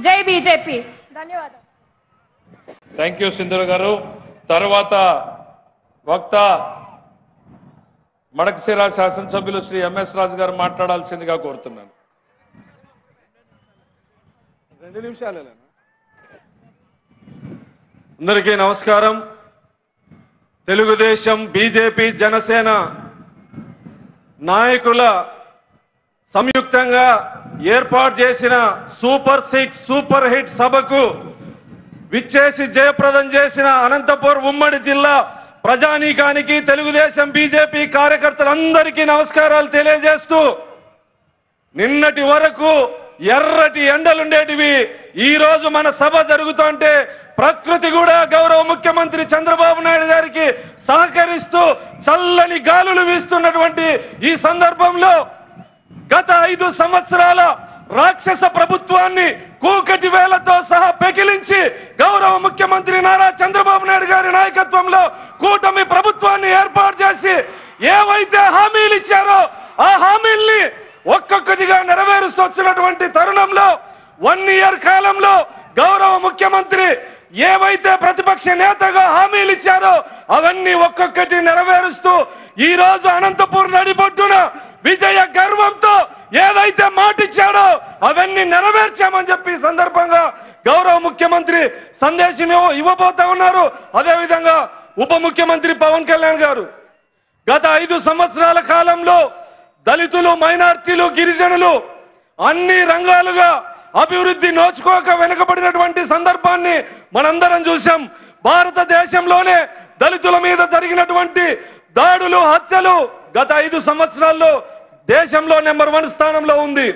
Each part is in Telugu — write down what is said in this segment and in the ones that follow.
జై బీజేపీ. ధన్యవాదాలు. థ్యాంక్ యూ సింధూర గారు. తర్వాత వక్త మడకశిర శాసనసభ్యులు శ్రీ ఎంఎస్ రాజు గారు మాట్లాడాల్సిందిగా కోరుతున్నాను. 2 నిమిషాలు. అందరికీ నమస్కారం. తెలుగుదేశం, బీజేపీ, జనసేన నాయకుల సంయుక్తంగా ఏర్పాటు చేసిన సూపర్ 6 సూపర్ హిట్ సభకు విచ్చేసి జయప్రదం చేసిన అనంతపురం ఉమ్మడి జిల్లా ప్రజానీకానికి, తెలుగుదేశం బీజేపీ కార్యకర్తలందరికీ నమస్కారాలు తెలియజేస్తూ, నిన్నటి వరకు ఎర్రటి ఎండలుండేటివి ఈ రోజు మన సభ జరుగుతుంటే ప్రకృతి కూడా గౌరవ ముఖ్యమంత్రి చంద్రబాబు నాయుడు గారికి సహకరిస్తూ చల్లని గాలులు వీస్తున్నటువంటి ఈ సందర్భంలో గత 5 సంవత్సరాల రాక్షస ప్రభుత్వాన్ని కూకటి వేలతో సహా పెకిలించి గౌరవ ముఖ్యమంత్రి నారా చంద్రబాబు నాయుడు గారి నాయకత్వంలో కూటమి ప్రభుత్వాన్ని ఏర్పాటు చేసి ఏవైతే హామీలు ఇచ్చారో ఆ హామీల్ని ఒక్కొక్కటిగా నెరవేరుస్తూ వచ్చినటువంటి తరుణంలో 1 ఇయర్ కాలంలో గౌరవ ముఖ్యమంత్రి ఏవైతే ప్రతిపక్ష నేతగా హామీలు ఇచ్చారో అవన్నీ ఒక్కొక్కటి నెరవేరుస్తూ ఈ రోజు అనంతపూర్ నడిబొడ్డున విజయ గర్వంతో ఏదైతే మాట ఇచ్చాడో అవన్నీ నెరవేర్చామని చెప్పి సందర్భంగా గౌరవ ముఖ్యమంత్రి సందేశం ఇవ్వబోతా ఉన్నారు. అదేవిధంగా ఉప ముఖ్యమంత్రి పవన్ కళ్యాణ్ గారు గత 5 సంవత్సరాల కాలంలో దళితులు, మైనార్టీలు, గిరిజనులు అన్ని రంగాలుగా అభివృద్ధి నోచుకోక వెనుకబడినటువంటి సందర్భాన్ని మనందరం చూసాం. భారతదేశంలోనే దళితుల మీద జరిగినటువంటి దాడులు, హత్యలు గత 5 సంవత్సరాల్లో దేశంలో నెంబర్ 1 స్థానంలో ఉంది.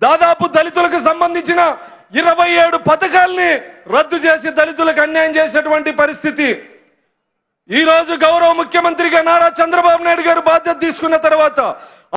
దాదాపు దళితులకు సంబంధించిన 27 పథకాల్ని రద్దు చేసి దళితులకు అన్యాయం చేసినటువంటి పరిస్థితి. ఈ రోజు గౌరవ ముఖ్యమంత్రిగా నారా చంద్రబాబు నాయుడు గారు బాధ్యత తీసుకున్న తర్వాత